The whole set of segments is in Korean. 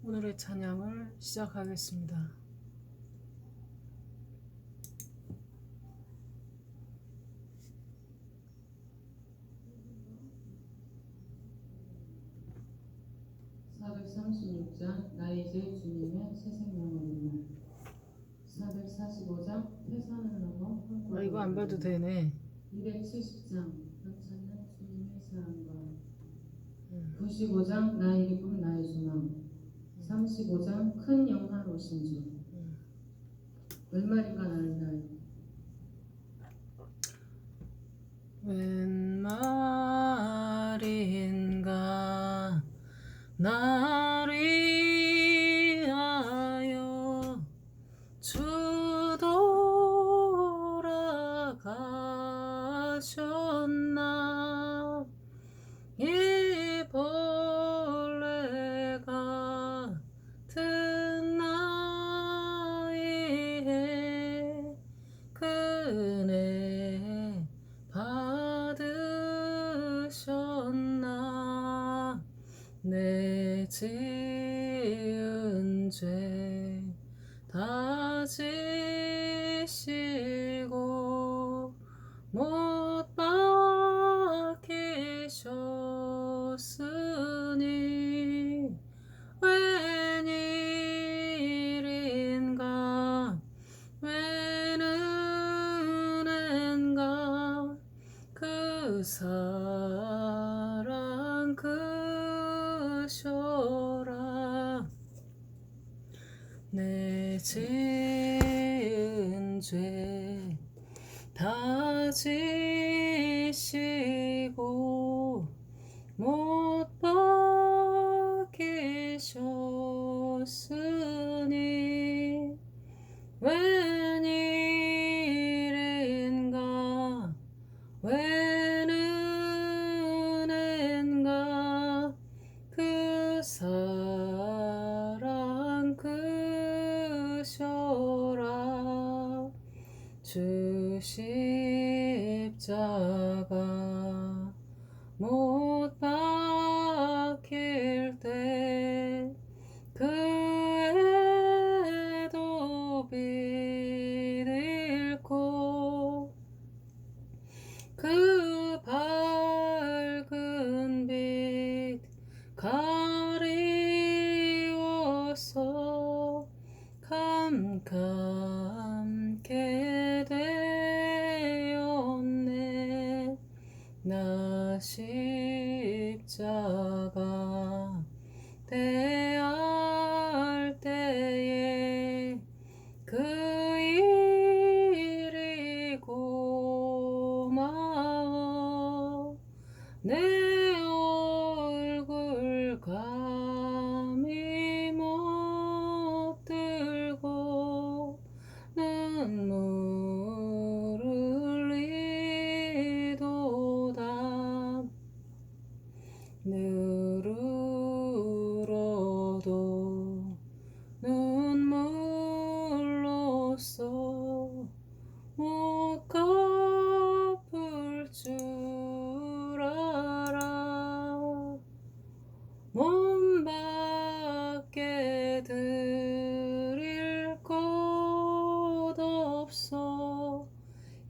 오늘의 찬양을 시작하겠습니다. (436장) 나 이제 주님의 새 생명을 얻는 날. (445장) 태산을 넘어 이거 안 봐도 되네. (270장) 한창은 주님의 사랑과 95장 나의 기쁨 나의 소망 35장 큰 영화로우신 주. 웬 말인가 나는 날. 웬 말인가 나를 위하여 주 돌아가셨나. 이 벌레 같은 나의 은혜 받으셨나. 내 지은 죄 다 지시고 못 박히셨으니 웬일인가 웬 은혜인가 그 사랑 크셔라. 내 지은 죄 다 지시고 못 박히셨으니 웬일인가 웬 은혜인가 그 사랑 크셔라. 주 십자가 못 박힐 때 그 애도 빛잃고 그 밝은 빛 가리워서 캄캄케 되었네. 나 십자가 대할 때에 그 일이 고마워. 내 얼굴 감히 못 들고 눈물 흘리도다. 늘 울어도 눈물로써 못 갚을 줄 알아. 몸 밖에 드릴 것 없어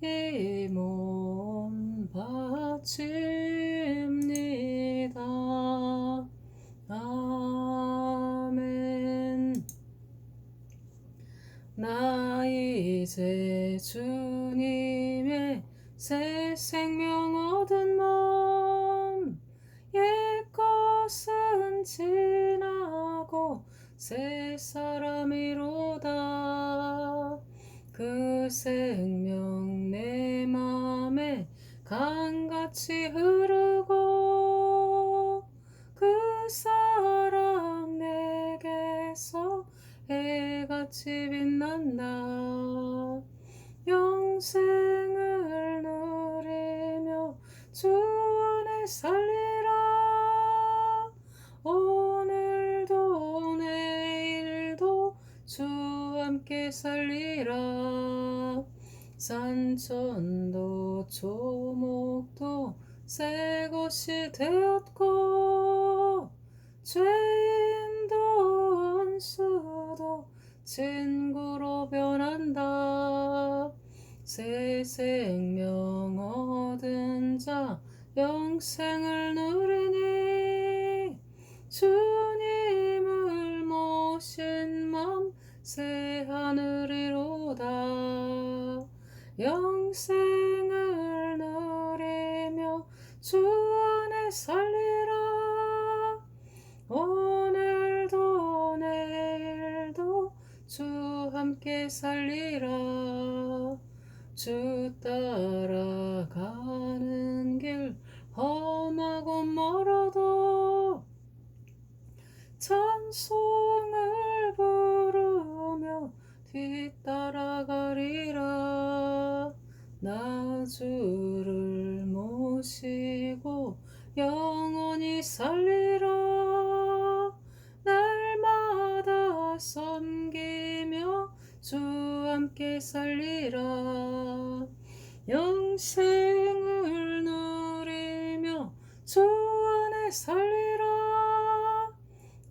이 몸 바칩니다. 아멘. 나 이제 주님의 새 생명 얻은 몸 옛것은 지나고 새 사람이로다. 그 생명 내 맘에 강같이 흐르고 그 사랑 내게서 해같이 빛난다. 영생을 누리며 주 안에 살리라. 오늘도 내일도 주 함께 살리라. 산천도 초목도 새 것이 되었고 죄인도 친구로 변한다. 새 생명 얻은 자 영생을 누리니 주님을 모신 맘 새 하늘이로다. 영생을 누리며 주 안에 살리라. 오늘도 내일도 주 함께 살리라. 주 따라가는 길 험하고 멀어도 찬송을 부르며 뒤따라가리라. 나 주를 모시고 영원히 살리라. 날마다 섬기며 주 함께 살리라. 영생을 누리며 주 안에 살리라.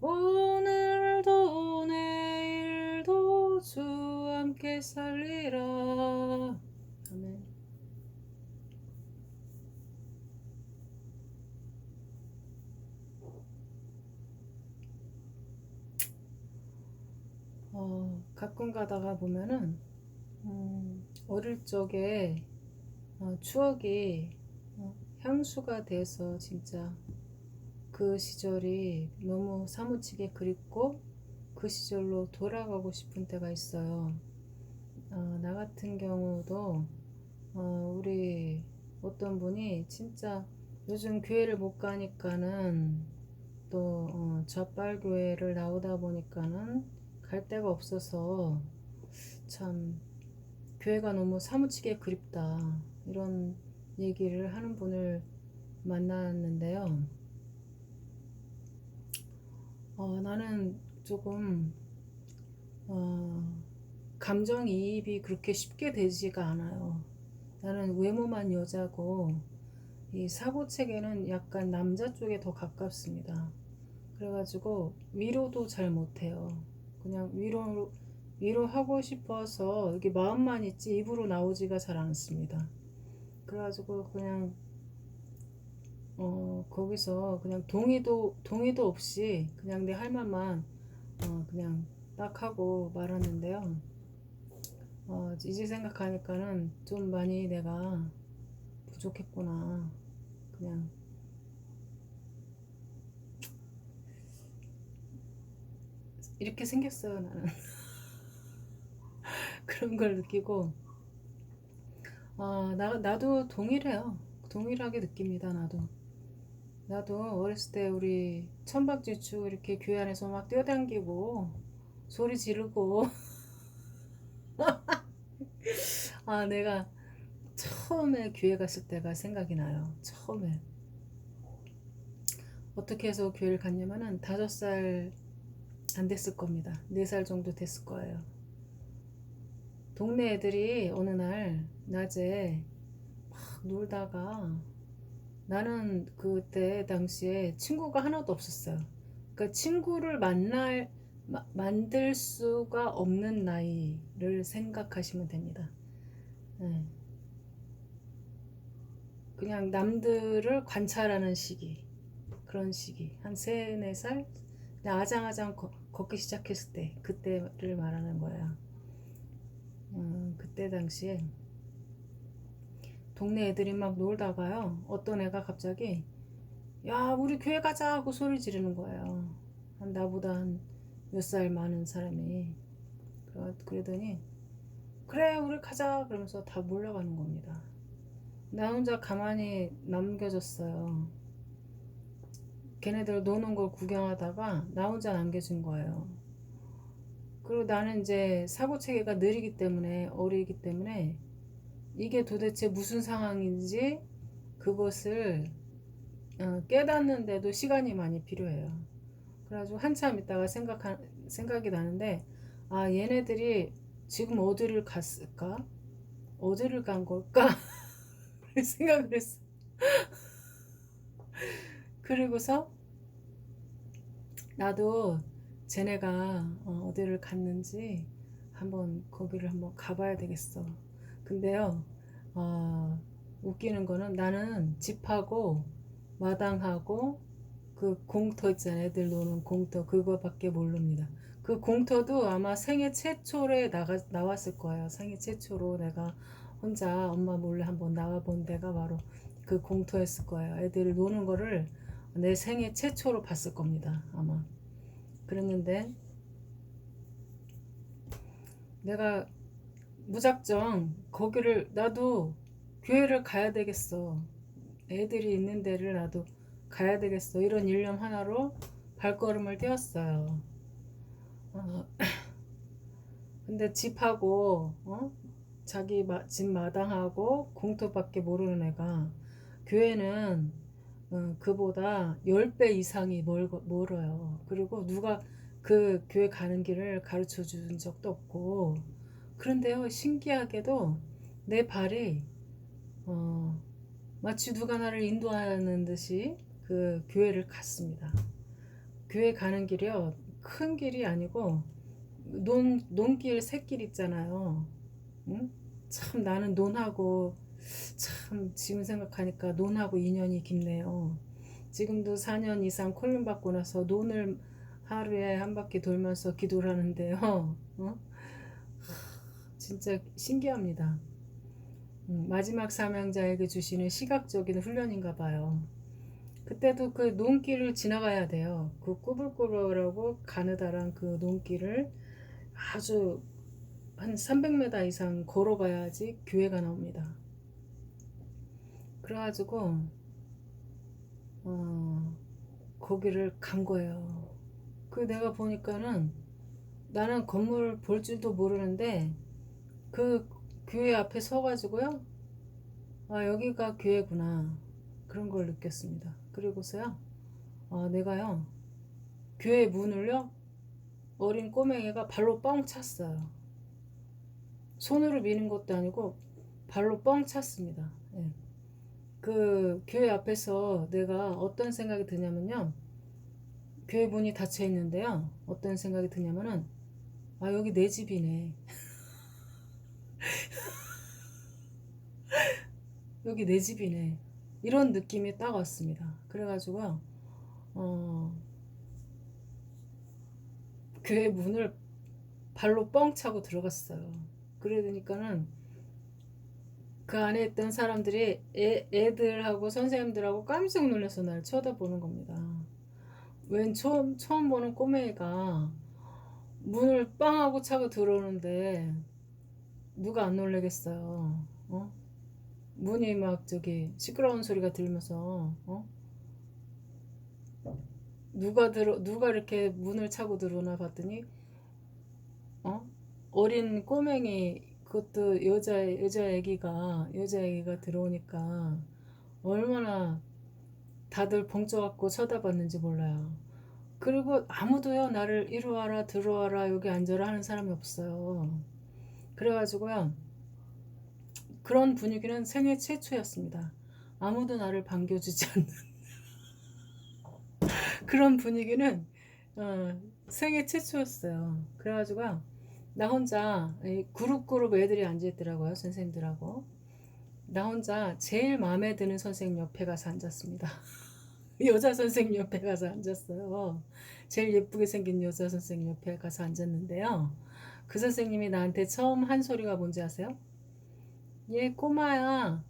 오늘도 내일도 주 함께 살리라. 아멘. 가끔 가다가 보면은 어릴 적에 추억이 향수가 돼서 진짜 그 시절이 너무 사무치게 그립고 그 시절로 돌아가고 싶은 때가 있어요. 나 같은 경우도 우리 어떤 분이 진짜 요즘 교회를 못 가니까는 또 저빨교회를 나오다 보니까는 갈 데가 없어서 참 교회가 너무 사무치게 그립다 이런 얘기를 하는 분을 만났는데요. 나는 조금 감정이입이 그렇게 쉽게 되지가 않아요. 나는 외모만 여자고 이 사고체계는 약간 남자 쪽에 더 가깝습니다. 그래가지고 위로도 잘 못해요. 그냥 위로하고 싶어서 이게 마음만 있지 입으로 나오지가 잘 않습니다. 그래가지고 그냥 거기서 그냥 동의도 없이 그냥 내 할 말만 그냥 딱 하고 말았는데요. 이제 생각하니까는 좀 많이 내가 부족했구나. 그냥 이렇게 생겼어요, 나는. 그런 걸 느끼고 나도 동일해요. 동일하게 느낍니다. 나도 어렸을 때 우리 천박지축 이렇게 교회 안에서 막 뛰어다니고 소리 지르고 내가 처음에 교회 갔을 때가 생각이 나요. 처음에 어떻게 해서 교회를 갔냐면은 5살 안 됐을 겁니다. 4살 정도 됐을 거예요. 동네 애들이 어느 날 낮에 막 놀다가 나는 그때 당시에 친구가 하나도 없었어요. 그러니까 친구를 만들 수가 없는 나이를 생각하시면 됩니다. 네. 그냥 남들을 관찰하는 시기, 그런 시기, 한 3, 4살 그냥 아장아장 걷기 시작했을 때 그때를 말하는 거예요. 그때 당시에 동네 애들이 막 놀다가요, 어떤 애가 갑자기 야 우리 교회 가자 하고 소리 지르는 거예요. 나보다 한 몇 살 많은 사람이. 그러더니 그래 우리 가자 그러면서 다 몰려가는 겁니다. 나 혼자 가만히 남겨졌어요. 걔네들 노는 걸 구경하다가 나 혼자 남겨진 거예요. 그리고 나는 이제 사고체계가 느리기 때문에, 어리기 때문에 이게 도대체 무슨 상황인지 그것을 깨닫는데도 시간이 많이 필요해요. 그래가지고 한참 있다가 생각이 나는데 얘네들이 지금 어디를 갔을까? 어디를 간 걸까? 생각을 했어. 그리고서 나도 쟤네가 어디를 갔는지 한번 거기를 한번 가봐야 되겠어. 근데요, 웃기는 거는 나는 집하고 마당하고 그 공터 있잖아요. 애들 노는 공터 그거밖에 모릅니다. 그 공터도 아마 생애 최초로 나왔을 거예요. 생애 최초로 내가 혼자 엄마 몰래 한번 나와본 데가 바로 그 공터였을 거예요. 애들 노는 거를 내 생애 최초로 봤을 겁니다. 아마. 그랬는데 내가 무작정 거기를 나도 교회를 가야 되겠어. 애들이 있는 데를 나도 가야 되겠어. 이런 일념 하나로 발걸음을 떼었어요. 어, 근데 집하고 자기 집 마당하고 공터밖에 모르는 애가 교회는 그보다 10배 이상이 멀어요. 그리고 누가 그 교회 가는 길을 가르쳐 준 적도 없고 그런데요 신기하게도 내 발이 어, 마치 누가 나를 인도하는 듯이 그 교회를 갔습니다. 교회 가는 길이요 큰 길이 아니고 논길 샛길 있잖아요. 응? 참 나는 논하고 참 지금 생각하니까 논하고 인연이 깊네요. 지금도 4년 이상 콜림 받고 나서 논을 하루에 한 바퀴 돌면서 기도를 하는데요. 진짜 신기합니다. 마지막 사명자에게 주시는 시각적인 훈련인가 봐요. 그때도 그 논길을 지나가야 돼요. 그 꾸불꾸불하고 가느다란 그 논길을 아주 한 300m 이상 걸어가야지 교회가 나옵니다. 그래가지고 거기를 간 거예요. 그 내가 보니까는 나는 건물 볼 줄도 모르는데 그 교회 앞에 서가지고요. 아 여기가 교회구나 그런 걸 느꼈습니다. 그리고서야 내가요 교회 문을요 어린 꼬맹이가 발로 뻥 찼어요. 손으로 미는 것도 아니고 발로 뻥 찼습니다. 예. 그 교회 앞에서 내가 어떤 생각이 드냐면요. 교회 문이 닫혀 있는데요. 어떤 생각이 드냐면은 아 여기 내 집이네. 여기 내 집이네. 이런 느낌이 딱 왔습니다. 그래가지고 교회 문을 발로 뻥 차고 들어갔어요. 그러니까는 그 안에 있던 사람들이 애들하고 선생님들하고 깜짝 놀라서 날 쳐다보는 겁니다. 웬 처음 보는 꼬맹이가 문을 빵 하고 차고 들어오는데 누가 안 놀라겠어요. 문이 막 저기 시끄러운 소리가 들면서 누가 이렇게 문을 차고 들어오나 봤더니 어? 어린 꼬맹이 그것도 여자 애기가 들어오니까 얼마나 다들 봉쪄갖고 쳐다봤는지 몰라요. 그리고 아무도요 나를 이리 와라 들어와라 여기 앉아라 하는 사람이 없어요. 그래가지고요 그런 분위기는 생애 최초였습니다. 아무도 나를 반겨주지 않는 그런 분위기는 생애 최초였어요. 그래가지고 나 혼자 그룹 애들이 앉아있더라고요. 선생님들하고 나 혼자 제일 마음에 드는 선생님 옆에 가서 앉았습니다. 여자 선생님 옆에 가서 앉았어요. 제일 예쁘게 생긴 여자 선생님 옆에 가서 앉았는데요. 그 선생님이 나한테 처음 한 소리가 뭔지 아세요? 얘 꼬마야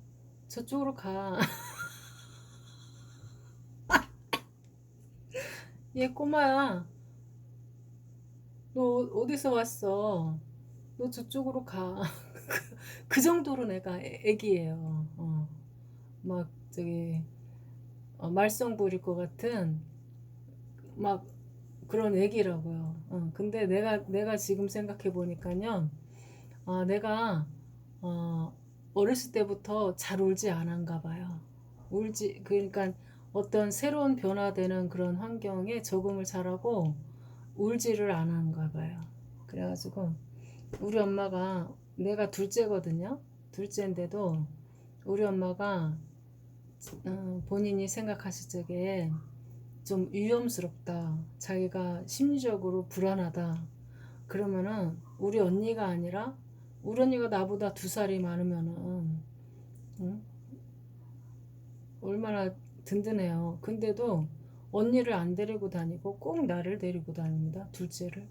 저쪽으로 가. 얘 꼬마야 너 어디서 왔어? 너 저쪽으로 가. 그 정도로 내가 애기예요. 막 저기 말썽 부릴 것 같은 막 그런 애기라고요. 근데 내가 지금 생각해 보니까요. 내가 어렸을 때부터 잘 울지 않았가 봐요. 그러니까 어떤 새로운 변화되는 그런 환경에 적응을 잘하고 울지를 않았가 봐요. 그래가지고 우리 엄마가 내가 둘째거든요. 둘째인데도 우리 엄마가 본인이 생각하실 적에 좀 위험스럽다, 자기가 심리적으로 불안하다, 그러면은 우리 언니가 아니라, 우리 언니가 나보다 2살이 많으면은 응? 얼마나 든든해요. 근데도 언니를 안 데리고 다니고 꼭 나를 데리고 다닙니다. 둘째를,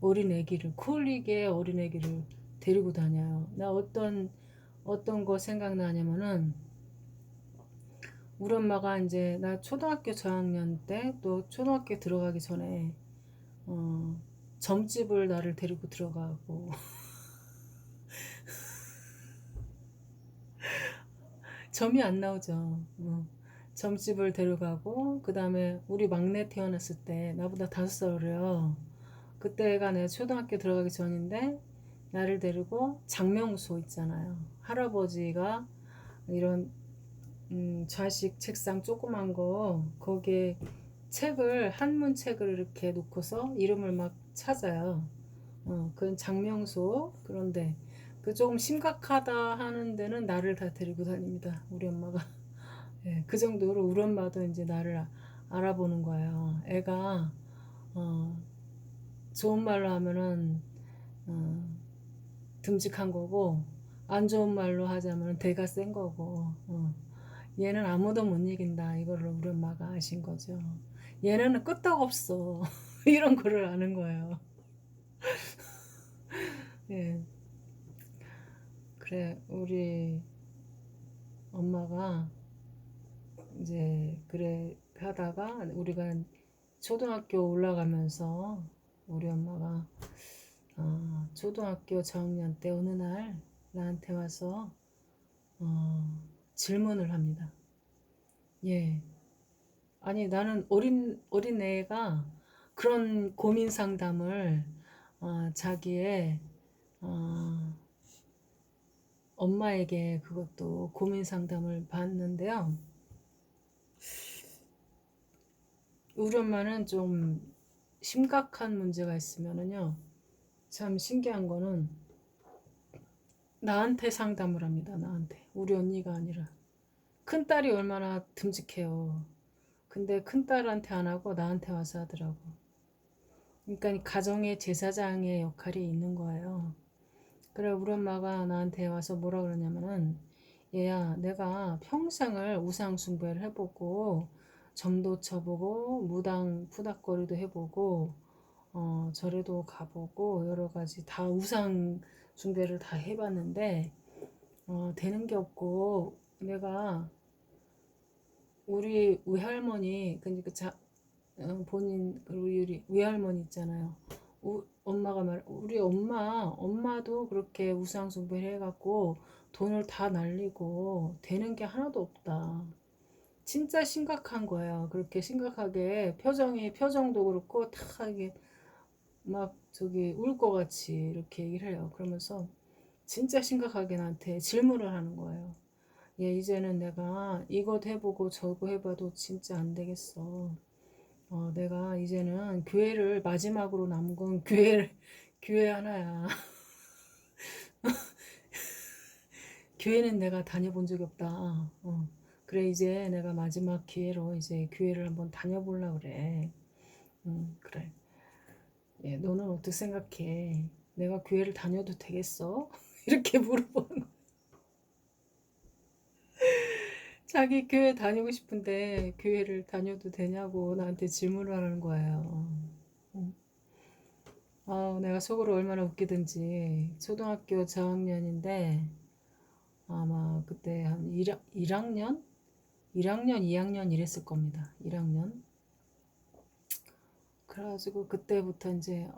어린 애기를, 콜리게 어린 애기를 데리고 다녀요. 나 어떤 거 생각나냐면은, 우리 엄마가 이제 나 초등학교 저학년 때, 또 초등학교 들어가기 전에 어, 점집을 나를 데리고 들어가고 점이 안 나오죠. 점집을 데려가고, 그 다음에 우리 막내 태어났을 때 나보다 5살 어려요. 그때가 내 초등학교 들어가기 전인데, 나를 데리고 장명소 있잖아요. 할아버지가 이런 좌식 책상 조그만 거, 거기에 책을, 한문 책을 이렇게 놓고서 이름을 막 찾아요. 그건 장명소. 그런데 그 조금 심각하다 하는 데는 나를 다 데리고 다닙니다. 우리 엄마가. 예, 그 정도로 우리 엄마도 이제 나를 알아보는 거예요. 애가 어, 좋은 말로 하면은 어, 듬직한 거고, 안 좋은 말로 하자면 대가 센 거고, 얘는 아무도 못 이긴다, 이거를 우리 엄마가 아신 거죠. 얘는 끄떡없어. 이런 거를 아는 거예요. 예, 그래, 우리 엄마가 이제 그래 하다가, 우리가 초등학교 올라가면서 우리 엄마가 초등학교 저학년 때 어느 날 나한테 와서 어, 질문을 합니다. 예. 아니, 나는 어린 애가 그런 고민 상담을 자기의 어, 엄마에게 그것도 고민 상담을 받는데요. 우리 엄마는 좀 심각한 문제가 있으면은요, 참 신기한 거는 나한테 상담을 합니다. 나한테. 우리 언니가 아니라. 큰딸이 얼마나 듬직해요. 근데 큰딸한테 안 하고 나한테 와서 하더라고. 그러니까 이 가정의 제사장의 역할이 있는 거예요. 그래, 우리 엄마가 나한테 와서 뭐라 그러냐면은, 얘야, 내가 평생을 우상숭배를 해보고, 점도 쳐보고, 무당 푸닥거리도 해보고, 절에도 가보고, 여러 가지 다 우상숭배를 다 해봤는데, 되는 게 없고, 내가 우리 외할머니, 그러니까 본인, 우리 외할머니 있잖아요. 엄마가 우리 엄마도 그렇게 우상숭배를 해갖고 돈을 다 날리고 되는 게 하나도 없다. 진짜 심각한 거예요. 그렇게 심각하게 표정도 그렇고 다 이게 막 저기 울 것 같이 이렇게 얘기를 해요. 그러면서 진짜 심각하게 나한테 질문을 하는 거예요. 얘, 이제는 내가 이것 해보고 저거 해봐도 진짜 안 되겠어. 내가 이제는 교회를, 마지막으로 남은 건 교회 하나야. 교회는 내가 다녀본 적이 없다. 그래, 이제 내가 마지막 기회로 이제 교회를 한번 다녀보려고 그래. 그래. 예, 너는 어떻게 생각해? 내가 교회를 다녀도 되겠어? 이렇게 물어보는 거. 자기 교회 다니고 싶은데 교회를 다녀도 되냐고 나한테 질문을 하는 거예요. 음. 내가 속으로 얼마나 웃기든지. 초등학교 저학년인데 아마 그때 한 1학년? 1학년, 2학년 이랬을 겁니다. 1학년. 그래가지고 그때부터 이제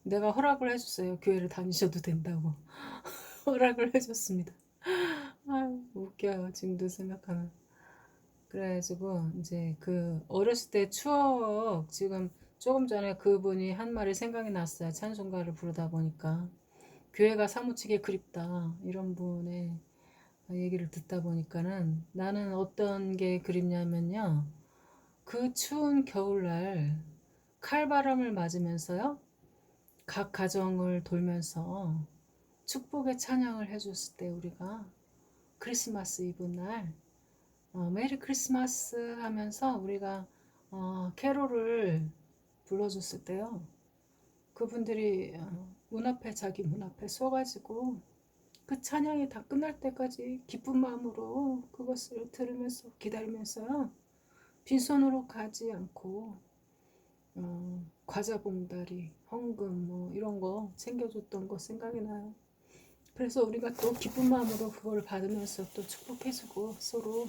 내가 허락을 해줬어요. 교회를 다니셔도 된다고. 허락을 해줬습니다. 아유, 웃겨요. 지금도 생각하면. 그래가지고 이제 그 어렸을 때 추억, 지금 조금 전에 그분이 한 말이 생각이 났어요. 찬송가를 부르다 보니까. 교회가 사무치게 그립다, 이런 분의 얘기를 듣다 보니까는, 나는 어떤 게 그립냐면요, 그 추운 겨울날 칼바람을 맞으면서요, 각 가정을 돌면서 축복의 찬양을 해줬을 때, 우리가 크리스마스 이브 날 메리 크리스마스 하면서 우리가 캐롤을 불러줬을 때요. 그분들이 자기 문 앞에 서가지고 그 찬양이 다 끝날 때까지 기쁜 마음으로 그것을 들으면서 기다리면서요. 빈손으로 가지 않고 과자 봉다리, 헌금 뭐 이런 거 챙겨줬던 거 생각이 나요. 그래서 우리가 또 기쁜 마음으로 그걸 받으면서 또 축복해주고 서로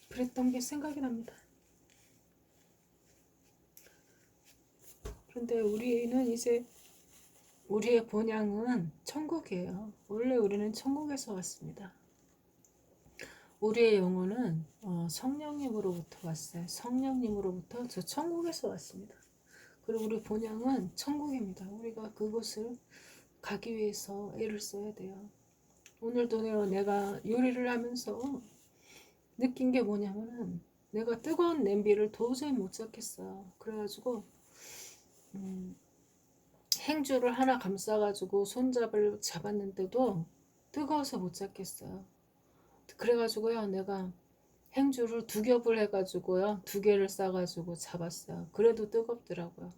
그랬던 게 생각이 납니다. 그런데 우리는 이제 우리의 본향은 천국이에요. 원래 우리는 천국에서 왔습니다. 우리의 영혼은 성령님으로부터 왔어요. 성령님으로부터 저 천국에서 왔습니다. 그리고 우리 본향은 천국입니다. 우리가 그곳을 가기 위해서 애를 써야 돼요. 오늘도 내가 요리를 하면서 느낀 게 뭐냐면은 내가 뜨거운 냄비를 도저히 못 잡겠어요. 그래가지고 행주를 하나 감싸가지고 손잡을 잡았는데도 뜨거워서 못 잡겠어요. 그래가지고요 내가 행주를 2겹을 해가지고요 2개를 싸가지고 잡았어요. 그래도 뜨겁더라고요.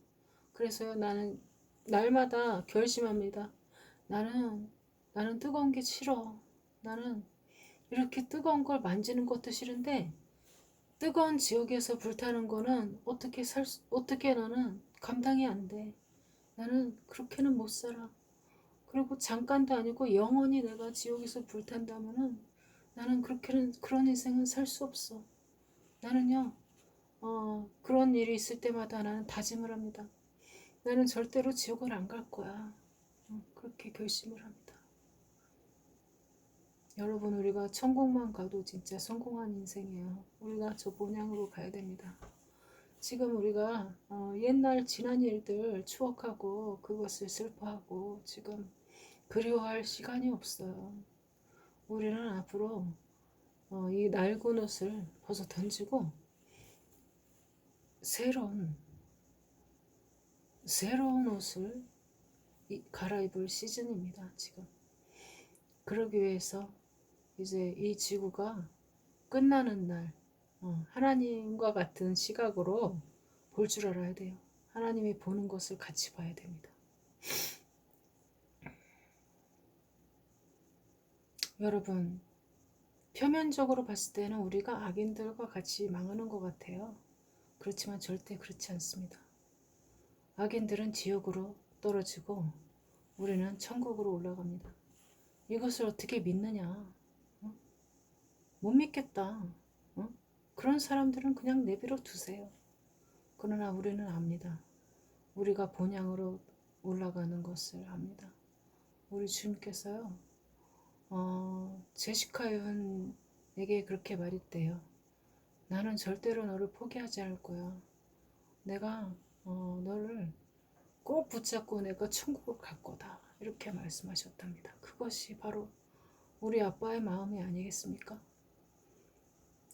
그래서요 나는 날마다 결심합니다. 나는 뜨거운 게 싫어. 나는 이렇게 뜨거운 걸 만지는 것도 싫은데 뜨거운 지옥에서 불타는 거는 어떻게 나는 감당이 안 돼. 나는 그렇게는 못 살아. 그리고 잠깐도 아니고 영원히 내가 지옥에서 불탄다면은 나는 그런 인생은 살 수 없어. 나는요, 그런 일이 있을 때마다 나는 다짐을 합니다. 나는 절대로 지옥을 안 갈 거야. 그렇게 결심을 합니다. 여러분, 우리가 천국만 가도 진짜 성공한 인생이에요. 우리가 저 본향으로 가야 됩니다. 지금 우리가 옛날 지난 일들 추억하고 그것을 슬퍼하고 지금 그리워할 시간이 없어요. 우리는 앞으로 이 낡은 옷을 벗어 던지고 새로운 옷을 갈아입을 시즌입니다. 지금 그러기 위해서 이제 이 지구가 끝나는 날 하나님과 같은 시각으로 볼 줄 알아야 돼요. 하나님이 보는 것을 같이 봐야 됩니다. 여러분, 표면적으로 봤을 때는 우리가 악인들과 같이 망하는 것 같아요. 그렇지만 절대 그렇지 않습니다. 악인들은 지옥으로 떨어지고 우리는 천국으로 올라갑니다. 이것을 어떻게 믿느냐? 못 믿겠다. 그런 사람들은 그냥 내버려 두세요. 그러나 우리는 압니다. 우리가 본향으로 올라가는 것을 압니다. 우리 주님께서요. 제시카 요한에게 그렇게 말했대요. 나는 절대로 너를 포기하지 않을 거야. 내가 너를 꼭 붙잡고 내가 천국을 갈 거다. 이렇게 말씀하셨답니다. 그것이 바로 우리 아빠의 마음이 아니겠습니까?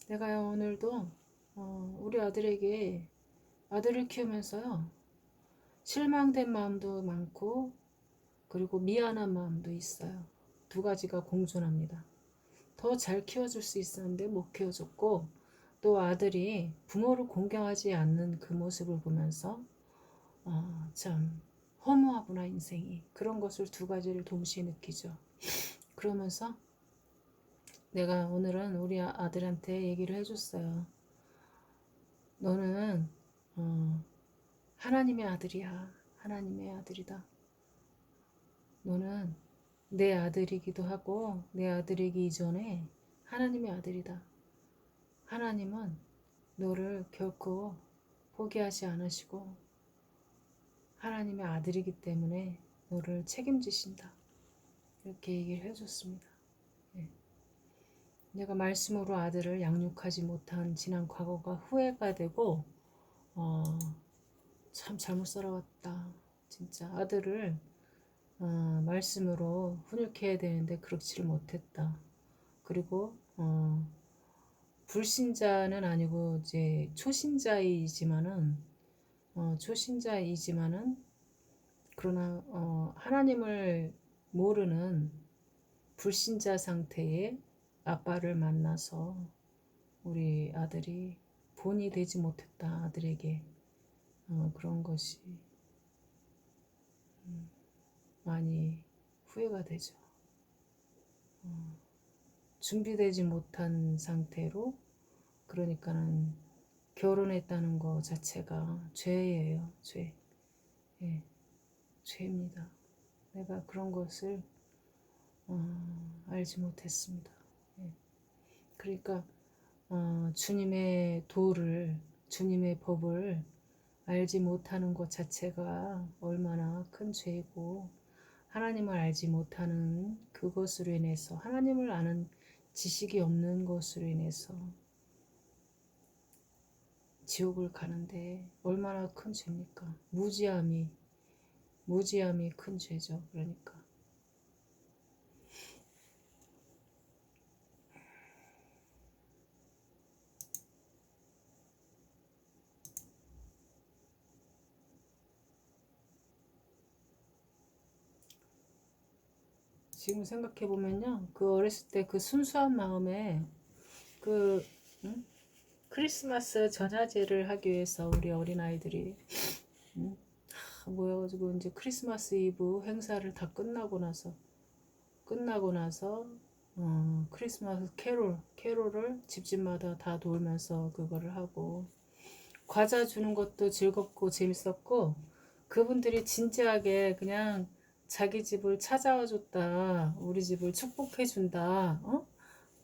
내가 오늘도 우리 아들에게 아들을 키우면서요. 실망된 마음도 많고 그리고 미안한 마음도 있어요. 2가지가 공존합니다. 더 잘 키워줄 수 있었는데 못 키워줬고 또 아들이 부모를 공경하지 않는 그 모습을 보면서 참 허무하구나 인생이. 그런 것을 2가지를 동시에 느끼죠. 그러면서 내가 오늘은 우리 아들한테 얘기를 해줬어요. 너는 하나님의 아들이야. 하나님의 아들이다. 너는 내 아들이기도 하고 내 아들이기 이전에 하나님의 아들이다. 하나님은 너를 결코 포기하지 않으시고 하나님의 아들이기 때문에 너를 책임지신다. 이렇게 얘기를 해줬습니다. 네. 내가 말씀으로 아들을 양육하지 못한 지난 과거가 후회가 되고 참 잘못 살아왔다. 진짜 아들을 말씀으로 훈육해야 되는데 그렇지를 못했다. 그리고 불신자는 아니고 이제 초신자이지만은 그러나 하나님을 모르는 불신자 상태의 아빠를 만나서 우리 아들이 본이 되지 못했다 아들에게. 그런 것이 많이 후회가 되죠. 준비되지 못한 상태로, 그러니까는 결혼했다는 거 자체가 죄예요. 죄. 예, 죄입니다. 내가 그런 것을 알지 못했습니다. 예. 그러니까 주님의 도를, 주님의 법을 알지 못하는 것 자체가 얼마나 큰 죄이고, 하나님을 알지 못하는 그것으로 인해서, 하나님을 아는 지식이 없는 것으로 인해서 지옥을 가는데 얼마나 큰 죄입니까? 무지함이 큰 죄죠. 그러니까 지금 생각해 보면요, 그 어렸을 때 그 순수한 마음에 그 응? 크리스마스 전야제를 하기 위해서 우리 어린아이들이 모여가지고 이제 크리스마스 이브 행사를 다 끝나고 나서 크리스마스 캐롤을 집집마다 다 돌면서 그거를 하고, 과자 주는 것도 즐겁고 재밌었고, 그분들이 진지하게 그냥 자기 집을 찾아와 줬다, 우리 집을 축복해 준다,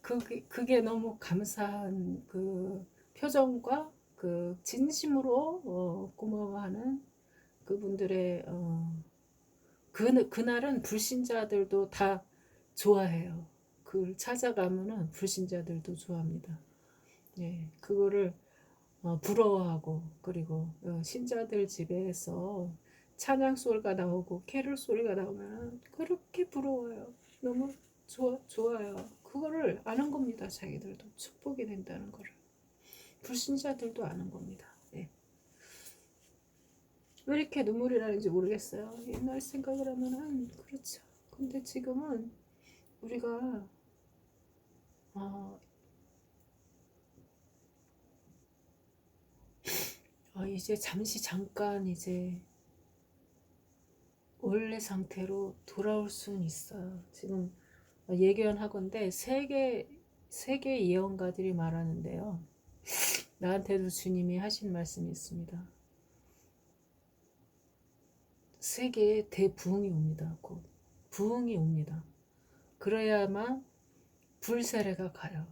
그게 너무 감사한 그 표정과 그 진심으로 고마워하는 그분들의 그날은 불신자들도 다 좋아해요. 그걸 찾아가면은 불신자들도 좋아합니다. 예, 그거를 부러워하고, 그리고 신자들 집에서 찬양 소리가 나오고 캐롤 소리가 나오면 그렇게 부러워요. 너무 좋아요. 그거를 아는 겁니다. 자기들도 축복이 된다는 거를. 불신자들도 아는 겁니다. 예. 왜 이렇게 눈물이 나는지 모르겠어요. 옛날 생각을 하면은 그렇죠. 근데 지금은 우리가 어, 이제 잠깐 이제 원래 상태로 돌아올 수는 있어요. 지금 예견하건대 세계 예언가들이 말하는데요. 나한테도 주님이 하신 말씀이 있습니다. 세계에 대부흥이 옵니다. 곧 부흥이 옵니다. 그래야만 불세례가 가요.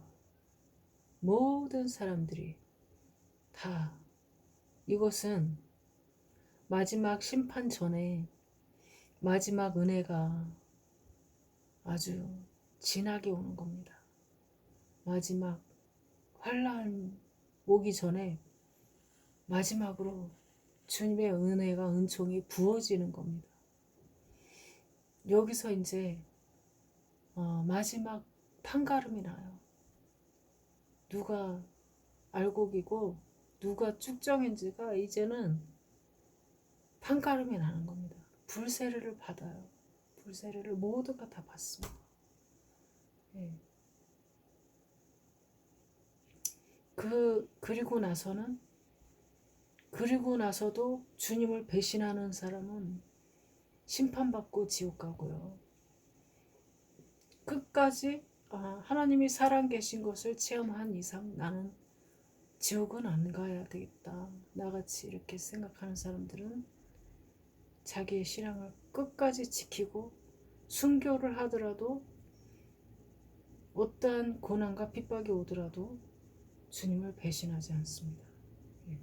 모든 사람들이 다. 이것은 마지막 심판 전에 마지막 은혜가 아주 진하게 오는 겁니다. 마지막 환란 오기 전에 마지막으로 주님의 은혜가, 은총이 부어지는 겁니다. 여기서 이제 마지막 판가름이 나요. 누가 알곡이고 누가 쭉정인지가 이제는 판가름이 나는 겁니다. 불세례를 받아요. 불세례를 모두가 다 받습니다. 예. 그리고 나서도 주님을 배신하는 사람은 심판받고 지옥 가고요. 끝까지 하나님이 살아계신 것을 체험한 이상 나는 지옥은 안 가야 되겠다. 나같이 이렇게 생각하는 사람들은 자기의 신앙을 끝까지 지키고 순교를 하더라도, 어떠한 고난과 핍박이 오더라도 주님을 배신하지 않습니다. 예.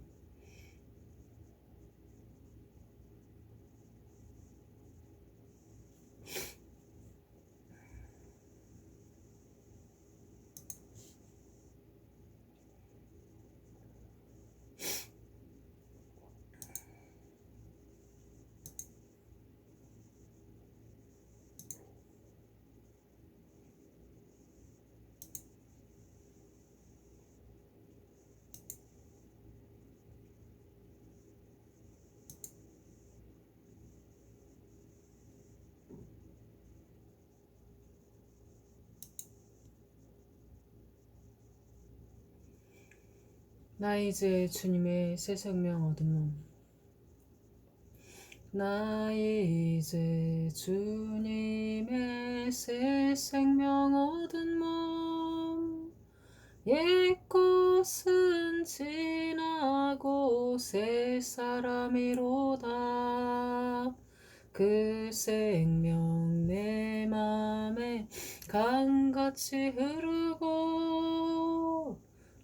나 이제 주님의 새 생명 얻은 몸. 나 이제 주님의 새 생명 얻은 몸. 옛 것은 지나고 새 사람이로다. 그 생명 내 맘에 강같이 흐르고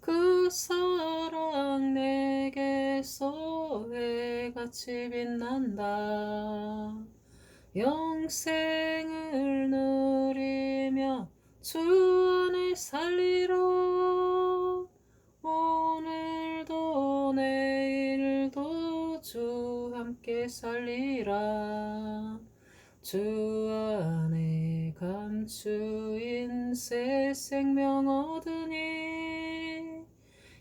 그 사랑 내게서 해같이 빛난다. 영생을 누리며 주 안에 살리라. 오늘도 내일도 주 함께 살리라. 주 안에 감추인 새 생명 얻으니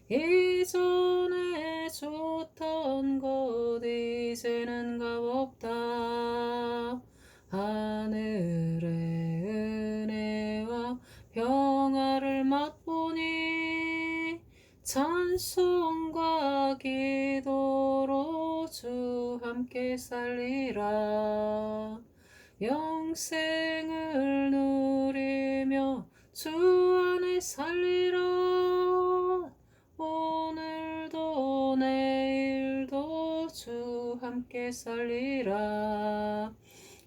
이전에 줬던 것 이제는 값없다. 하늘의 은혜와 평화를 맛보니 찬송과 기도로 주 함께 살리라. 영생을 누리며 주 안에 살리라. 오늘도 내일도 주 함께 살리라.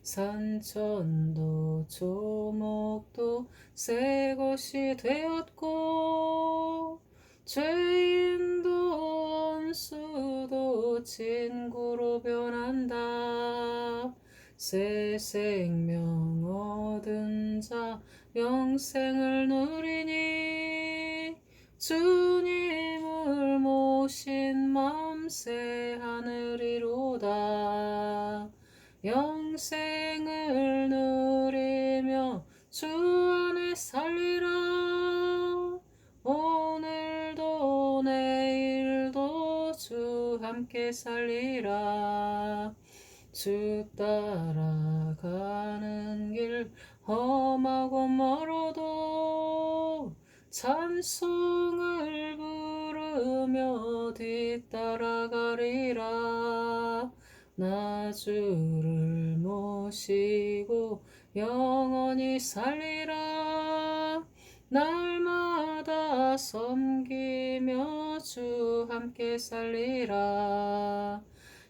산천도 조목도 새 것이 되었고 죄인도 원수도 친구로 변한다. 새 생명 얻은 자 영생을 누리니 주님을 모신 맘 새 하늘이로다. 영생을 누리며 주 안에 살리라. 오늘도 내일도 주 함께 살리라. 주 따라가는 길 험하고 멀어도 찬송을 부르며 뒤따라가리라. 나 주를 모시고 영원히 살리라. 날마다 섬기며 주 함께 살리라.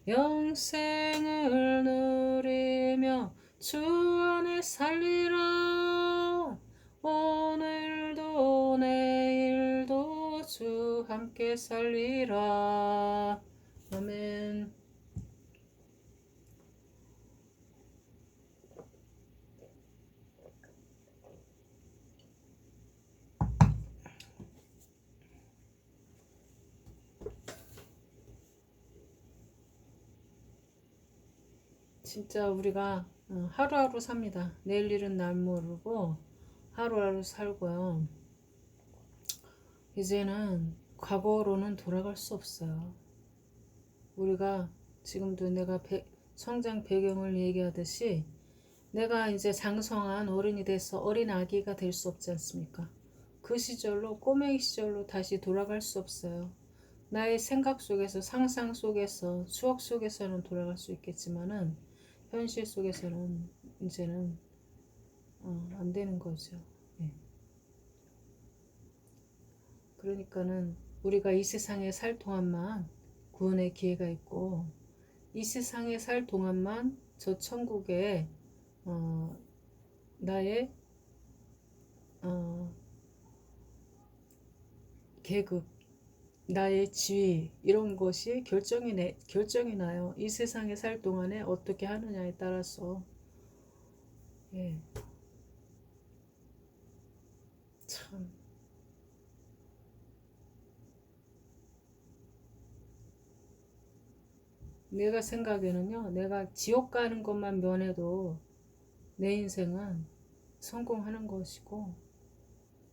영생을 누리며 주 안에 살리라. 오늘도 내일도 주 함께 살리라. 아멘. 진짜 우리가 하루하루 삽니다. 내일 일은 날 모르고 하루하루 살고요. 이제는 과거로는 돌아갈 수 없어요. 우리가 지금도 내가 성장 배경을 얘기하듯이 내가 이제 장성한 어른이 돼서 어린 아기가 될 수 없지 않습니까? 그 시절로 꼬맹이 시절로 다시 돌아갈 수 없어요. 나의 생각 속에서 상상 속에서 추억 속에서는 돌아갈 수 있겠지만은 현실 속에서는 이제는 안 되는 거죠. 네. 그러니까는 우리가 이 세상에 살 동안만 구원의 기회가 있고 이 세상에 살 동안만 저 천국에 나의 계급, 나의 지위 이런 것이 결정이 나요. 이 세상에 살 동안에 어떻게 하느냐에 따라서. 예. 참 내가 생각에는요, 내가 지옥 가는 것만 면해도 내 인생은 성공하는 것이고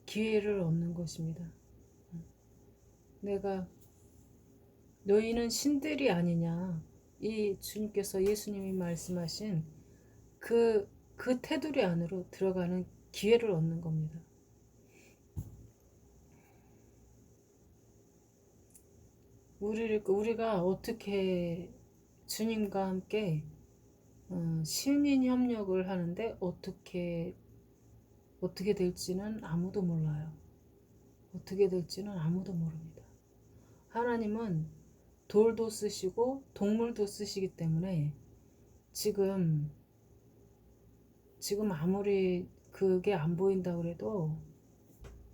기회를 얻는 것입니다. 내가 너희는 신들이 아니냐, 이 주님께서 예수님이 말씀하신 그 테두리 안으로 들어가는 기회를 얻는 겁니다. 우리가 어떻게 주님과 함께 신인 협력을 하는데 어떻게 될지는 아무도 몰라요. 어떻게 될지는 아무도 모릅니다. 하나님은 돌도 쓰시고 동물도 쓰시기 때문에 지금 아무리 그게 안 보인다 그래도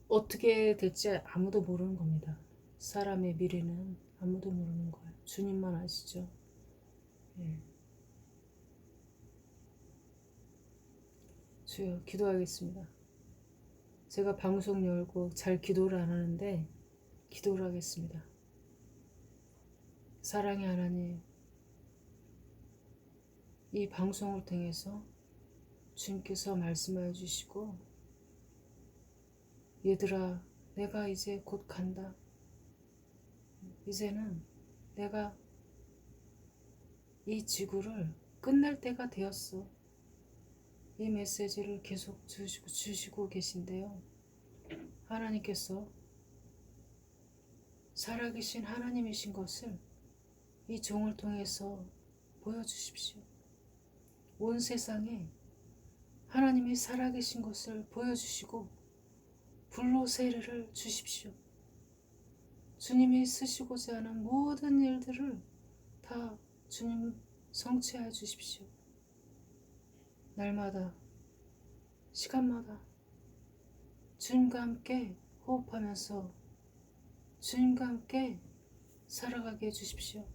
어떻게 될지 아무도 모르는 겁니다. 사람의 미래는 아무도 모르는 거예요. 주님만 아시죠. 예. 주여, 기도하겠습니다. 제가 방송 열고 잘 기도를 안 하는데 기도를 하겠습니다. 사랑의 하나님, 이 방송을 통해서 주님께서 말씀하여 주시고, 얘들아, 내가 이제 곧 간다. 이제는 내가 이 지구를 끝날 때가 되었어. 이 메시지를 계속 주시고 계신데요. 하나님께서 살아계신 하나님이신 것을 이 종을 통해서 보여주십시오. 온 세상에 하나님이 살아계신 것을 보여주시고 불로 세례를 주십시오. 주님이 쓰시고자 하는 모든 일들을 다 주님 성취하여 주십시오. 날마다, 시간마다 주님과 함께 호흡하면서 주님과 함께 살아가게 해주십시오.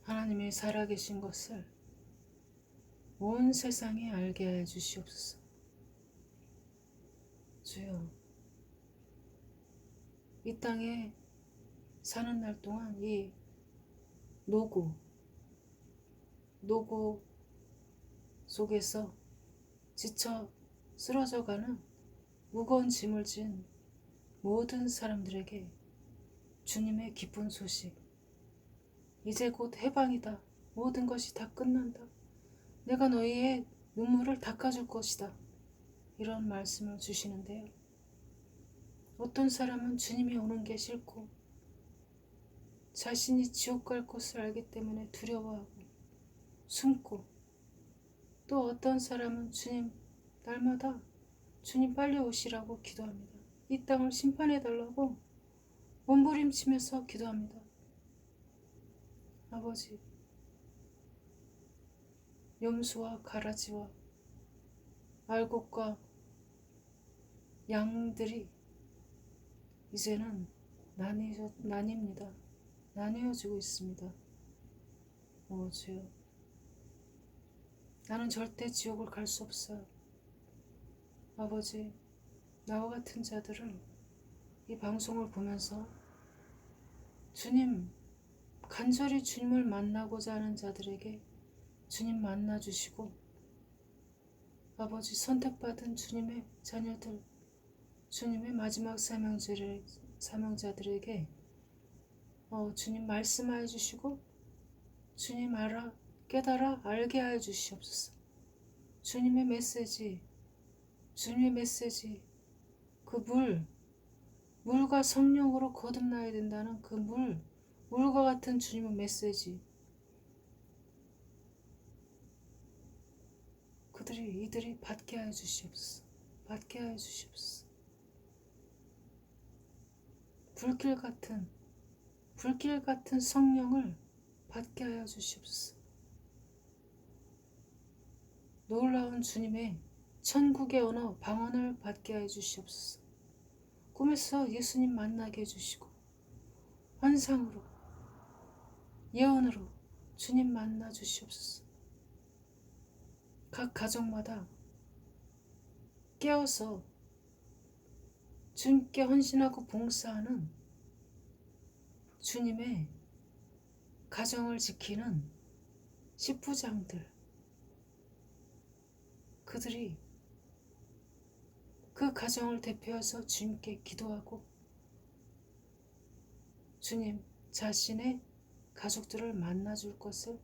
하나님이 살아계신 것을 온 세상에 알게 해 주시옵소서. 주여, 이 땅에 사는 날 동안 이 노고 속에서 지쳐 쓰러져가는 무거운 짐을 진 모든 사람들에게 주님의 기쁜 소식, 이제 곧 해방이다. 모든 것이 다 끝난다. 내가 너희의 눈물을 닦아줄 것이다. 이런 말씀을 주시는데요. 어떤 사람은 주님이 오는 게 싫고 자신이 지옥 갈 것을 알기 때문에 두려워하고 숨고, 또 어떤 사람은 주님 날마다 주님 빨리 오시라고 기도합니다. 이 땅을 심판해달라고 몸부림치면서 기도합니다. 아버지, 염소와 가라지와 알곡과 양들이 이제는 나뉩니다. 나뉘어지고 있습니다. 주여, 나는 절대 지옥을 갈 수 없어요. 아버지, 나와 같은 자들을 이 방송을 보면서 주님, 간절히 주님을 만나고자 하는 자들에게 주님 만나주시고, 아버지, 선택받은 주님의 자녀들, 주님의 마지막 사명자들에게 주님 말씀하여 주시고, 주님 깨달아 알게 하여 주시옵소서. 주님의 메시지, 그 물과 성령으로 거듭나야 된다는 그 물과 같은 주님의 메시지, 이들이 받게 하여 주시옵소서. 받게 하여 주시옵소서. 불길 같은 성령을 받게 하여 주시옵소서. 놀라운 주님의 천국의 언어 방언을 받게 하여 주시옵소서. 꿈에서 예수님 만나게 해주시고, 환상으로, 예언으로 주님 만나 주시옵소서. 각 가정마다 깨어서 주님께 헌신하고 봉사하는 주님의 가정을 지키는 십부장들, 그들이 그 가정을 대표해서 주님께 기도하고 주님 자신의 가족들을 만나줄 것을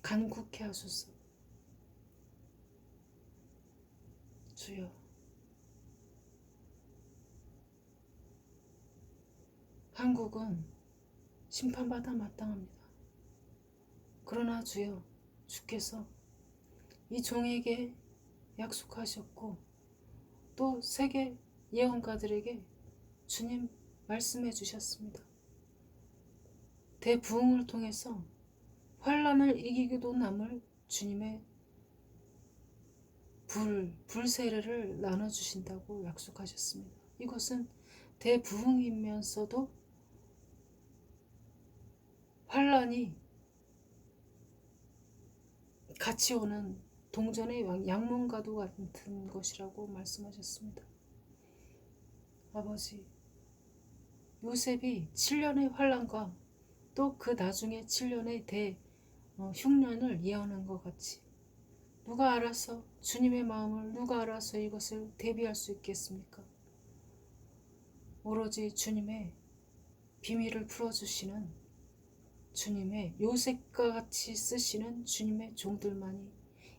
간구케 하소서. 주여. 한국은 심판받아 마땅합니다. 그러나 주여, 주께서 이 종에게 약속하셨고 또 세계 예언가들에게 주님 말씀해 주셨습니다. 대부흥을 통해서 환란을 이기기도 남을 주님의 불세례를 나눠주신다고 약속하셨습니다. 이것은 대부흥이면서도 환란이 같이 오는 동전의 양문과도 같은 것이라고 말씀하셨습니다. 아버지, 요셉이 7년의 환란과 또 그 나중에 7년의 흉년을 예언한 것 같이 누가 알아서 주님의 마음을 누가 알아서 이것을 대비할 수 있겠습니까? 오로지 주님의 비밀을 풀어주시는 주님의 요셉과 같이 쓰시는 주님의 종들만이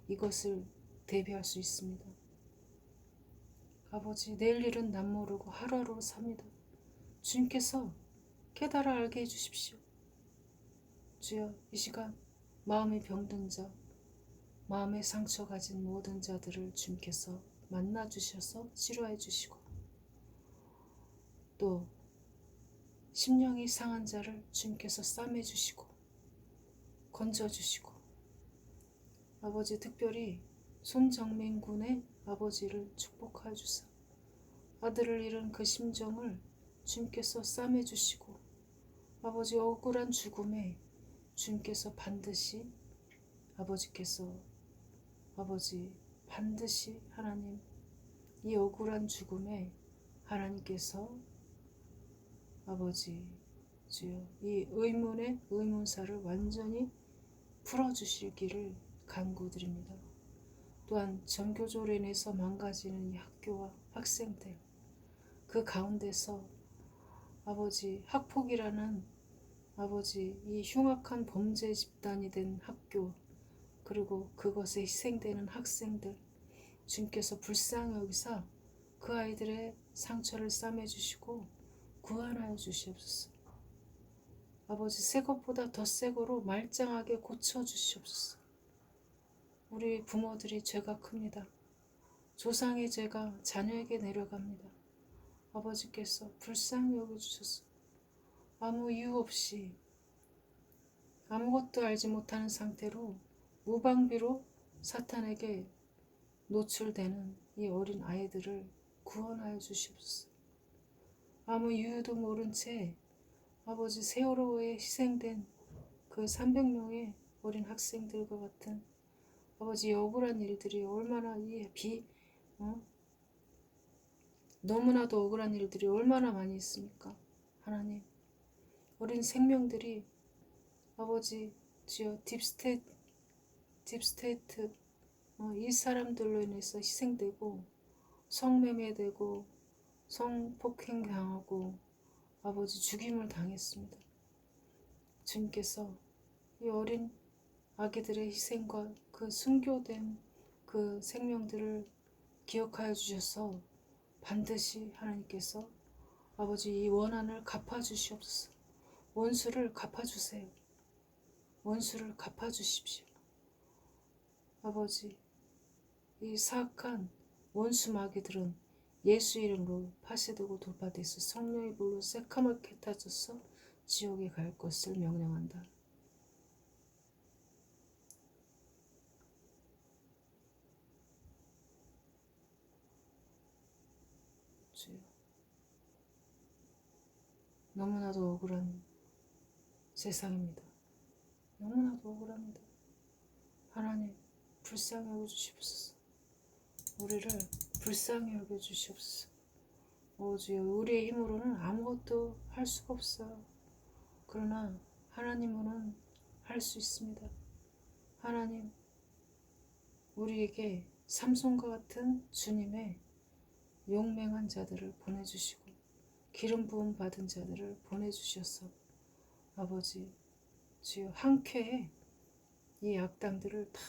이것을 대비할 수 있습니다. 아버지, 내일 일은 남 모르고 하루하루 삽니다. 주님께서 깨달아 알게 해주십시오. 주여, 이 시간 마음이 병든 자, 마음의 상처 가진 모든 자들을 주님께서 만나주셔서 치료해 주시고 또 심령이 상한 자를 주님께서 싸매 주시고 건져 주시고 아버지, 특별히 손정민 군의 아버지를 축복하여 주사 아들을 잃은 그 심정을 주님께서 싸매 주시고 아버지, 억울한 죽음에 주님께서 반드시 아버지 반드시 하나님 이 억울한 죽음에 하나님께서 아버지 주여 이 의문의 의문사를 완전히 풀어주시기를 간구드립니다. 또한 전교조로 인해서 망가지는 이 학교와 학생들 그 가운데서 아버지 학폭이라는 아버지 이 흉악한 범죄 집단이 된 학교 그리고 그것에 희생되는 학생들 주님께서 불쌍히 여기사 그 아이들의 상처를 싸매주시고 구원하여 주시옵소서. 아버지, 새 것보다 더 새 거로 말짱하게 고쳐주시옵소서. 우리 부모들이 죄가 큽니다. 조상의 죄가 자녀에게 내려갑니다. 아버지께서 불쌍히 여겨주셔서 아무 이유 없이 아무것도 알지 못하는 상태로 무방비로 사탄에게 노출되는 이 어린 아이들을 구원하여 주시옵소서. 아무 이유도 모른 채 아버지 세월호에 희생된 그 300명의 어린 학생들과 같은 아버지 억울한 일들이 얼마나 너무나도 억울한 일들이 얼마나 많이 있습니까? 하나님, 어린 생명들이 아버지 주여 딥스테이트 이 사람들로 인해서 희생되고 성매매되고 성폭행당하고 아버지 죽임을 당했습니다. 주님께서 이 어린 아기들의 희생과 그 순교된 그 생명들을 기억하여 주셔서 반드시 하나님께서 아버지 이 원한을 갚아주시옵소서. 원수를 갚아주세요. 원수를 갚아주십시오. 아버지, 이 사악한 원수 마귀들은 예수 이름으로 파쇄되고 돌파돼서 성령의 불로 새카맣게 타져서 지옥에 갈 것을 명령한다. 주여, 너무나도 억울한 세상입니다. 너무나도 억울합니다. 하나님, 불쌍히 여겨주시옵소서. 우리를 불쌍히 여겨주시옵소서. 주여, 우리의 힘으로는 아무것도 할 수가 없어요. 그러나 하나님으로는 할 수 있습니다. 하나님, 우리에게 삼손과 같은 주님의 용맹한 자들을 보내주시고 기름 부음 받은 자들을 보내주셔서 아버지 주여 한 쾌에 이 악당들을 다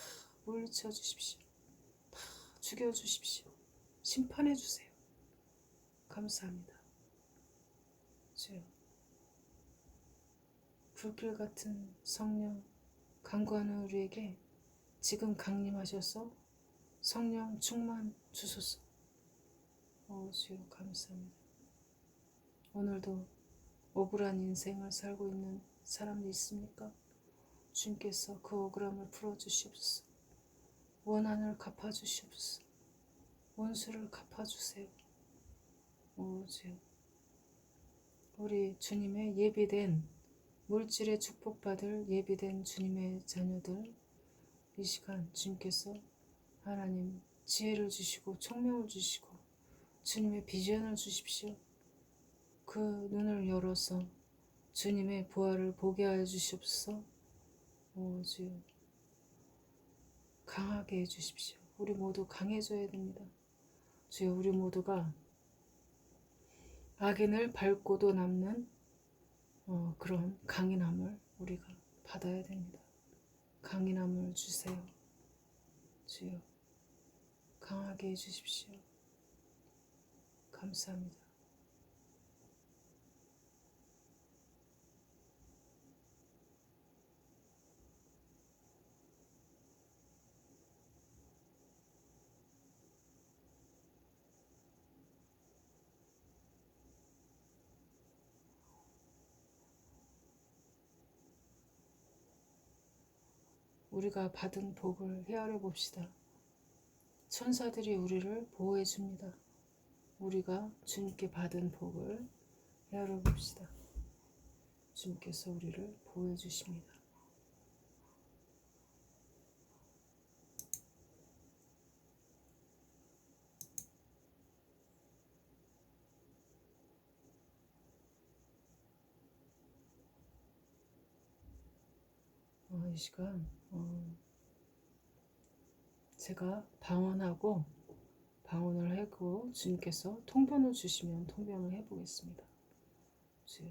물리쳐 주십시오. 다 죽여 주십시오. 심판해 주세요. 감사합니다. 주여, 불길 같은 성령 간구하는 우리에게 지금 강림하셔서 성령 충만 주소서. 주여 감사합니다. 오늘도 억울한 인생을 살고 있는 사람이 있습니까? 주님께서 그 억울함을 풀어주시옵소서. 원한을 갚아주시옵소서. 원수를 갚아주세요. 주여, 우리 주님의 예비된 물질의 축복받을 예비된 주님의 자녀들, 이 시간 주님께서 하나님 지혜를 주시고 총명을 주시고 주님의 비전을 주십시오. 그 눈을 열어서 주님의 부활을 보게 하여 주시옵소서. 주여, 강하게 해주십시오. 우리 모두 강해져야 됩니다. 주여, 우리 모두가 악인을 밟고도 남는 그런 강인함을 우리가 받아야 됩니다. 강인함을 주세요. 주여, 강하게 해주십시오. 감사합니다. 우리가 받은 복을 헤아려 봅시다. 천사들이 우리를 보호해 줍니다. 우리가 주님께 받은 복을 헤아려 봅시다. 주님께서 우리를 보호해 주십니다. 이 시간 제가 방언을 하고 주님께서 통변을 주시면 통변을 해보겠습니다. 주여.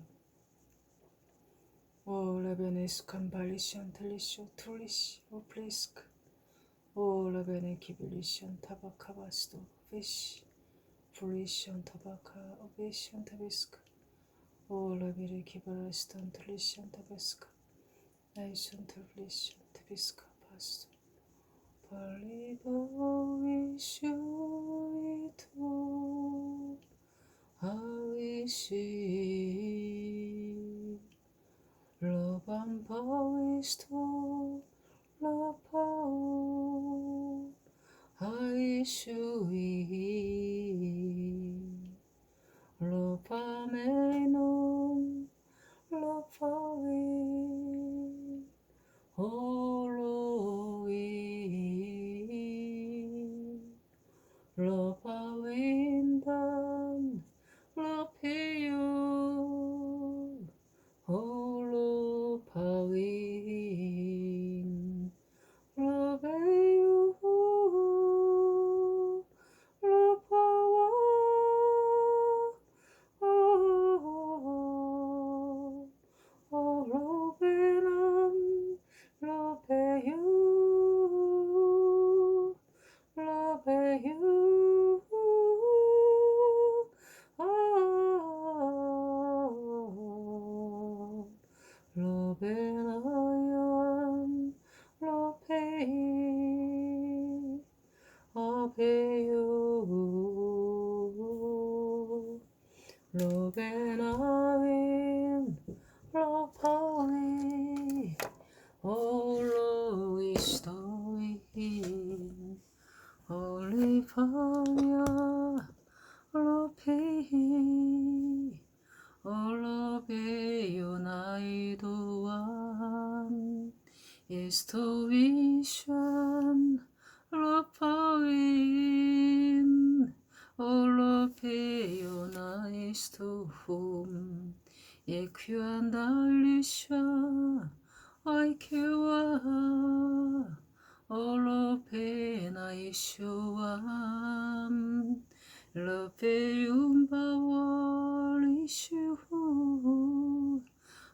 레베네스칸 발리시안 텔리시오 트리시 플리스크 레베네 기빌리시안 타바카바스도 베시 플리시안 타바카 베시안 타베스크 레베레 기발라스탄 텔리시안 타베스크 나이션 텔리시안 타베스카 바스도 발리보이슈이토 아위시 러밤바위스토 러파오 아이슈이 러바메논 러파위 홀로위 러바윈단 러피유 홀로파윈 러베유 러파와 러베남 러베유 러베유 러베나얀 러페이 아베유 러베나윈 러파위 홀로이스토인 올리파냐 러페이 올로베요 나이도완 에스토비션 러파윈 올로페요 나이스토홈 예퀴안달리샤 아이케와 올로페나이쇼암 러페움바월리슈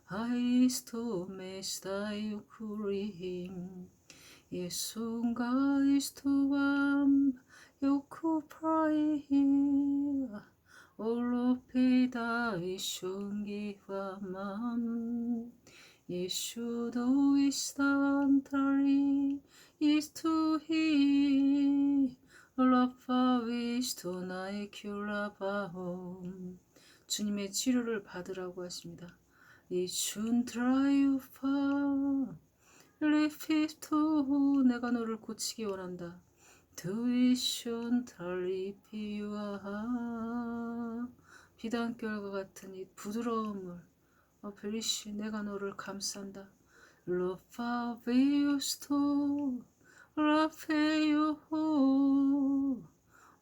아이스토메스타이쿠림 예순가 이스토암 요쿠프라이 올로피다 이숑기와맘 예수도 이스탄타리 이스투히 라파위스토 나의 큐라바홈 주님의 치료를 받으라고 하십니다. 이춘트라이우파 리피스토 내가 너를 고치기 원한다. 두이슌 달리피유아 비단결과 같은 이 부드러움을 베리시 내가 너를 감싼다. 로파비우스토 라페유호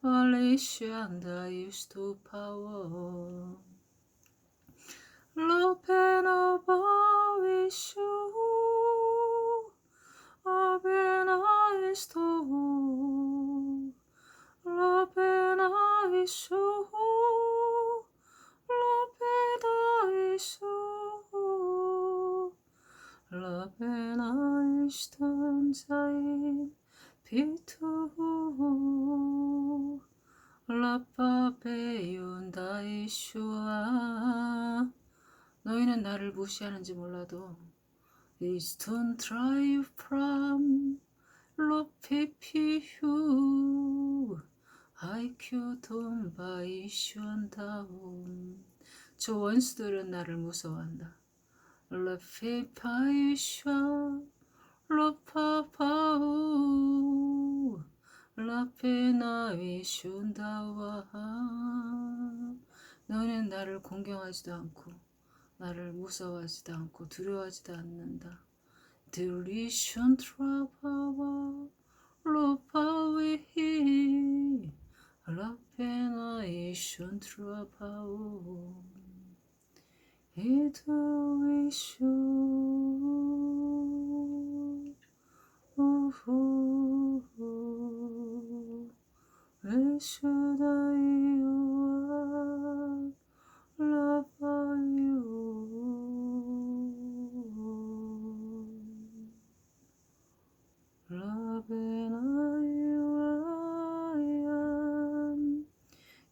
알리시안다 유스토 파워 로페노바위슈 아베나이스토 라페나이슈 라페다이슈 라페나이스탄자인 피투 라파페윤다이슈아 너희는 나를 무시하는지 몰라도 Please don't try from 로피피휴 하이큐 돈바이슈한다움 저 원수들은 나를 무서워한다. 라피파이슈아 라파파우 라페나위슌다와 너희는 나를 공경하지도 않고 나를 무서워하지도 않고 두려워하지도 않는다. 들리슌 트라바와 로파위히 라페나이슌 트라바오 이두위슌 우후 레슈다이오아 라파유 라베나유아얀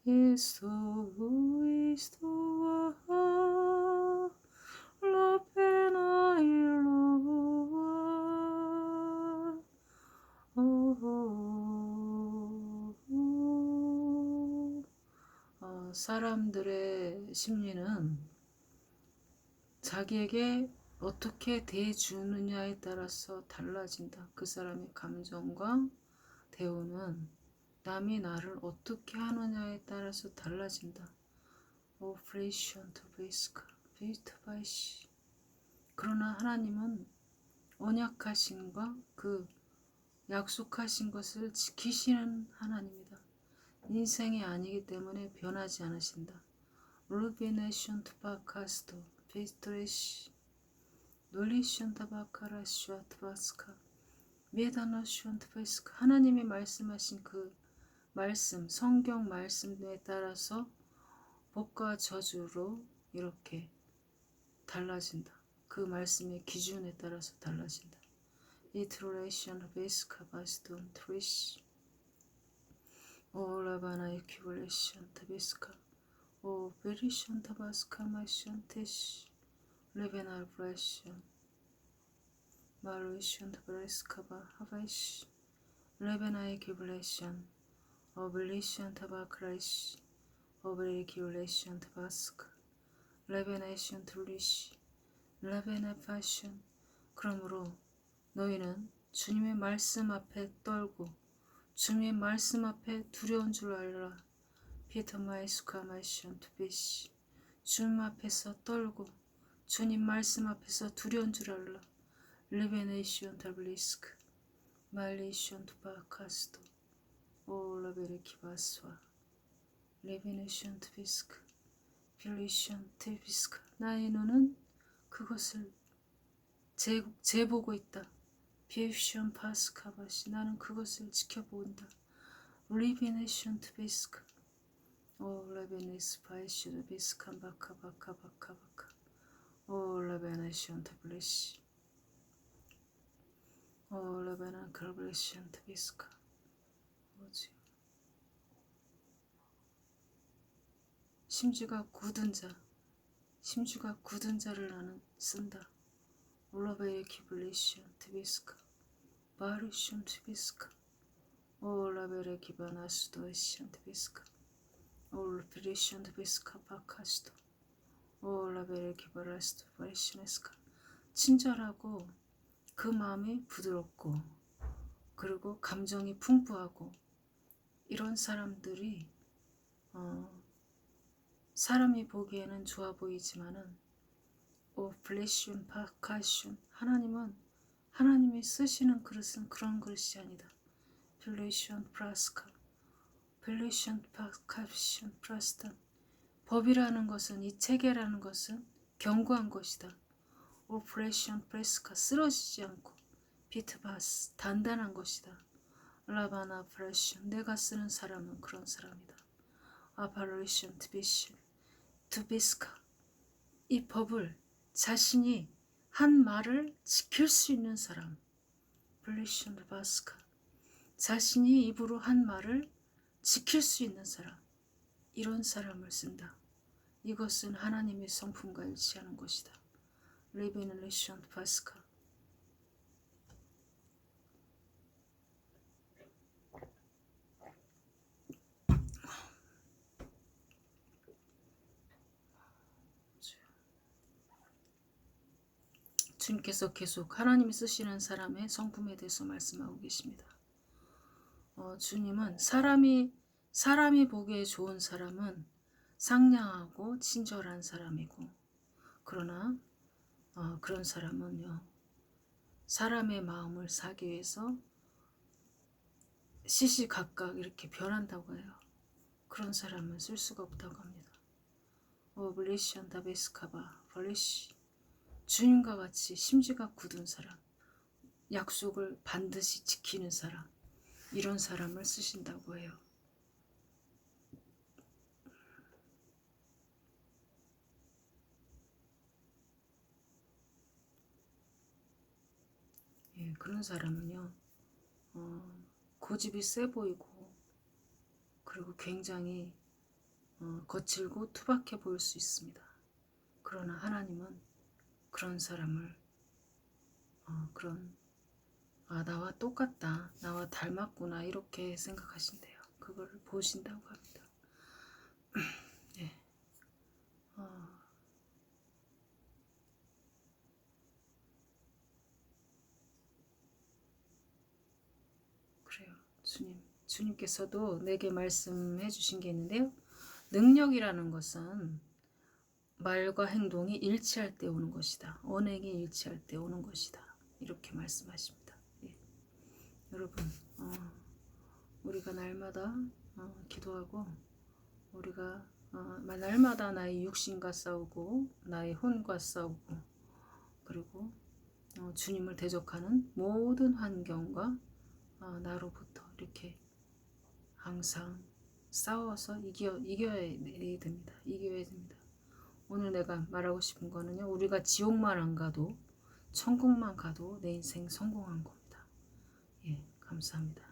이스토이스토아 라페나일로아 사람들의 심리는 자기에게 어떻게 대해주느냐에 따라서 달라진다. 그 사람의 감정과 대우는 남이 나를 어떻게 하느냐에 따라서 달라진다. 오프레이션 토베스카 비트바이시 그러나 하나님은 언약하신과 그 약속하신 것을 지키시는 하나님이다. 인생이 아니기 때문에 변하지 않으신다. 루비네션 투바카스토 베스트레시 놀리션 타바카라슈아 트바스카 메다노션 트바스카 하나님이 말씀하신 그 말씀 성경 말씀에 따라서 복과 저주로 이렇게 달라진다. 그 말씀의 기준에 따라서 달라진다. 이트레이션 베스카 바스톤 트리시 오라바나 이큐블레이션 타베스카 오 베리션 타바스카 마션 테시 레베나 브레션 마루이션 타브레스카바 하바이시 레베나 이큐블레이션 오블리션 타바크라이시 오브레이큐레이션 타바스카 레베네이션 툴리시 레베네 파션 그러므로 너희는 주님의 말씀 앞에 떨고 주님의 말씀 앞에 두려운 줄 알라. 피터 마이스카 마이션 투비시 주님 앞에서 떨고 주님 말씀 앞에서 두려운 줄 알라. 레베네이션 타블리스크 말리션 투바카스토 올라베레키바스와 레베네이션 투비스크 빌리션 투비스크 나의 눈은 그것을 재보고 있다. 비에션 파스카바시 나는 그것을 지켜본다. 리비네션 투비스크 오 레베네스 파이슈드 비스칸 바카바카바카바카 오 레베네션 타블리시 오 레베나 크라블레션 투비스카 오지 심지가 굳은 자를 나는 쓴다. 올라베의 기블리션 트비스카 바르션 트비스카 올라베의 기바나스도 에시안 트비스카 올라베리션 트비스카 바카스도 올라베의 기바라스도 바리시네스카 친절하고 그 마음이 부드럽고 그리고 감정이 풍부하고 이런 사람들이 사람이 보기에는 좋아 보이지만은 플래시온 파카시온 하나님이 쓰시는 그릇은 그런 그릇이 아니다. 플래시온 프라스카 플래시온 파카시온 프라스탄 법이라는 것은 이 체계라는 것은 견고한 것이다. 플래시온 프레스카 쓰러지지 않고 비트바스 단단한 것이다. 라바나 프레시온 내가 쓰는 사람은 그런 사람이다. 아파레이션 투비스카 이 법을 자신이 한 말을 지킬 수 있는 사람 플레이션 바스카 자신이 입으로 한 말을 지킬 수 있는 사람 이런 사람을 쓴다. 이것은 하나님의 성품과 일치하는 것이다. 리베널레이션 바스카 주님께서 계속 하나님이 쓰시는 사람의 성품에 대해서 말씀하고 계십니다. 주님은 사람이 보기에 좋은 사람은 상냥하고 친절한 사람이고 그러나 그런 사람은요 사람의 마음을 사기 위해서 시시각각 이렇게 변한다고 해요. 그런 사람은 쓸 수가 없다고 합니다. 블리시안 다베스카바 블리시 주님과 같이 심지가 굳은 사람, 약속을 반드시 지키는 사람, 이런 사람을 쓰신다고 해요. 예, 그런 사람은요, 고집이 세 보이고, 그리고 굉장히 거칠고 투박해 보일 수 있습니다. 그러나 하나님은 그런 사람을 나와 똑같다, 나와 닮았구나 이렇게 생각하신대요. 그걸 보신다고 합니다. 네. 그래요. 주님께서도 내게 말씀해 주신 게 있는데요. 능력이라는 것은 말과 행동이 일치할 때 오는 것이다. 언행이 일치할 때 오는 것이다. 이렇게 말씀하십니다. 예. 여러분, 우리가 날마다 기도하고 우리가 날마다 나의 육신과 싸우고 나의 혼과 싸우고 그리고 주님을 대적하는 모든 환경과 나로부터 이렇게 항상 싸워서 이겨야 됩니다. 이겨야 됩니다. 오늘 내가 말하고 싶은 거는요. 우리가 지옥만 안 가도 천국만 가도 내 인생 성공한 겁니다. 예, 감사합니다.